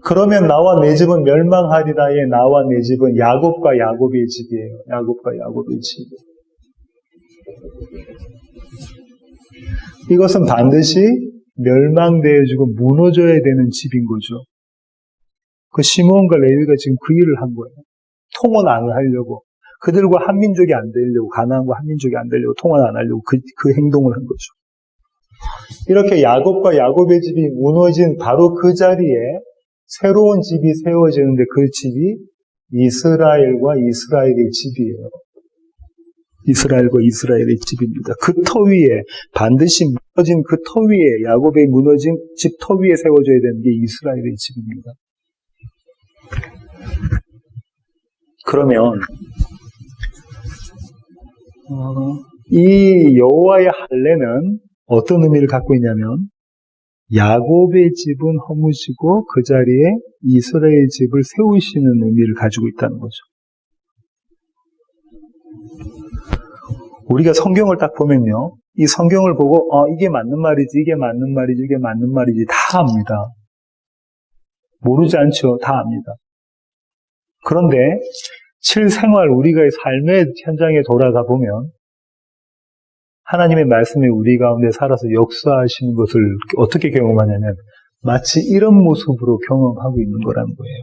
그러면 나와 내 집은 멸망하리라의 나와 내 집은 야곱과 야곱의 집이에요. 야곱과 야곱의 집. 이것은 반드시 멸망되어지고 무너져야 되는 집인 거죠. 그 시므온과 레위가 지금 그 일을 한 거예요. 통원 안 하려고. 그들과 한민족이 안 되려고, 가나안과 한민족이 안 되려고, 통원 안 하려고 그 행동을 한 거죠. 이렇게 야곱과 야곱의 집이 무너진 바로 그 자리에 새로운 집이 세워지는데 그 집이 이스라엘과 이스라엘의 집이에요. 이스라엘과 이스라엘의 집입니다. 그 터 위에, 반드시 무너진 그 터 위에, 야곱의 무너진 집 터 위에 세워져야 되는 게 이스라엘의 집입니다. 그러면 이 여호와의 할례는 어떤 의미를 갖고 있냐면 야곱의 집은 허무시고 그 자리에 이스라엘의 집을 세우시는 의미를 가지고 있다는 거죠. 우리가 성경을 딱 보면요, 이 성경을 보고 이게 맞는 말이지, 이게 맞는 말이지, 이게 맞는 말이지 다 압니다. 모르지 않죠? 다 압니다. 그런데 실생활 우리가 삶의 현장에 돌아가 보면 하나님의 말씀이 우리 가운데 살아서 역사하시는 것을 어떻게 경험하냐면 마치 이런 모습으로 경험하고 있는 거라는 거예요.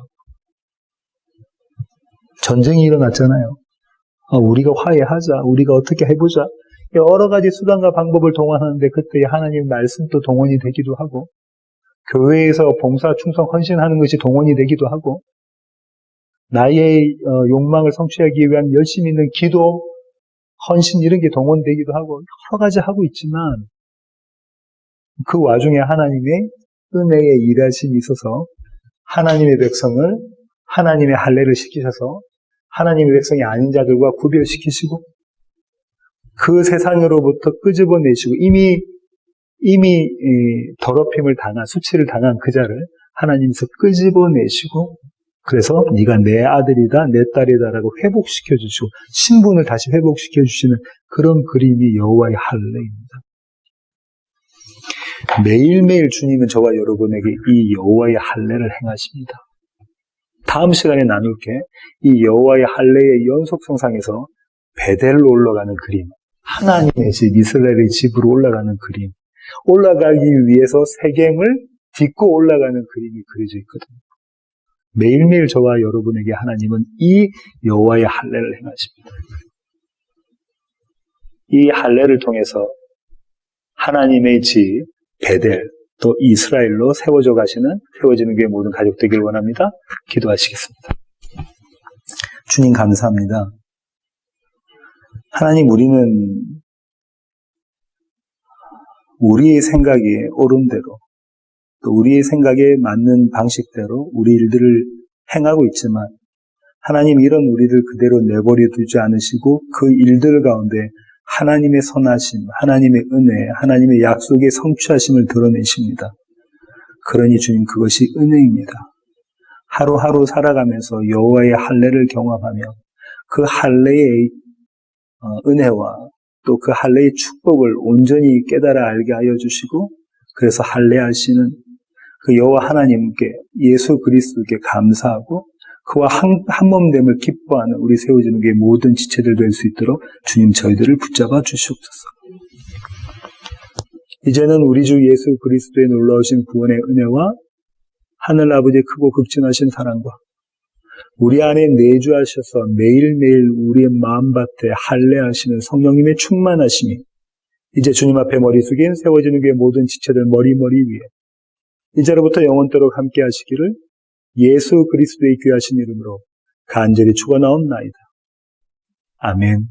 전쟁이 일어났잖아요. 우리가 화해하자, 우리가 어떻게 해보자. 여러 가지 수단과 방법을 동원하는데 그때 하나님의 말씀도 동원이 되기도 하고 교회에서 봉사, 충성, 헌신하는 것이 동원이 되기도 하고 나의 욕망을 성취하기 위한 열심히 있는 기도, 헌신 이런 게 동원되기도 하고 여러 가지 하고 있지만 그 와중에 하나님의 은혜의 일하심이 있어서 하나님의 백성을 하나님의 할례를 시키셔서 하나님의 백성이 아닌 자들과 구별시키시고 그 세상으로부터 끄집어내시고 이미 더럽힘을 당한, 수치를 당한 그 자를 하나님께서 끄집어내시고 그래서 네가 내 아들이다, 내 딸이다라고 회복시켜 주시고 신분을 다시 회복시켜 주시는 그런 그림이 여호와의 할례입니다. 매일매일 주님은 저와 여러분에게 이 여호와의 할례를 행하십니다. 다음 시간에 나눌게 이 여호와의 할례의 연속성상에서 베델로 올라가는 그림, 하나님의 집, 이스라엘의 집으로 올라가는 그림, 올라가기 위해서 세겜을 딛고 올라가는 그림이 그려져 있거든요. 매일매일 저와 여러분에게 하나님은 이 여호와의 할례를 행하십니다. 이 할례를 통해서 하나님의 집, 베델, 또 이스라엘로 세워지는 게 모든 가족 되길 원합니다. 기도하시겠습니다. 주님 감사합니다. 하나님, 우리는 우리의 생각에 옳은 대로 또 우리의 생각에 맞는 방식대로 우리 일들을 행하고 있지만 하나님, 이런 우리들 그대로 내버려 두지 않으시고 그 일들 가운데 하나님의 선하심, 하나님의 은혜, 하나님의 약속의 성취하심을 드러내십니다. 그러니 주님, 그것이 은혜입니다. 하루하루 살아가면서 여호와의 할례를 경험하며 그 할례의 은혜와 또 그 할례의 축복을 온전히 깨달아 알게 하여 주시고 그래서 할례하시는 그 여호와 하나님께, 예수 그리스도께 감사하고 그와 한몸됨을 기뻐하는 우리 세워지는 게 모든 지체들 될 수 있도록 주님 저희들을 붙잡아 주시옵소서. 이제는 우리 주 예수 그리스도의 놀라우신 구원의 은혜와 하늘 아버지의 크고 극진하신 사랑과 우리 안에 내주하셔서 매일매일 우리의 마음밭에 할례하시는 성령님의 충만하심이 이제 주님 앞에 머리 숙인 세워지는 게 모든 지체들 머리 위에 이제로부터 영원토록 함께 하시기를 예수 그리스도의 귀하신 이름으로 간절히 축원하옵나이다. 아멘.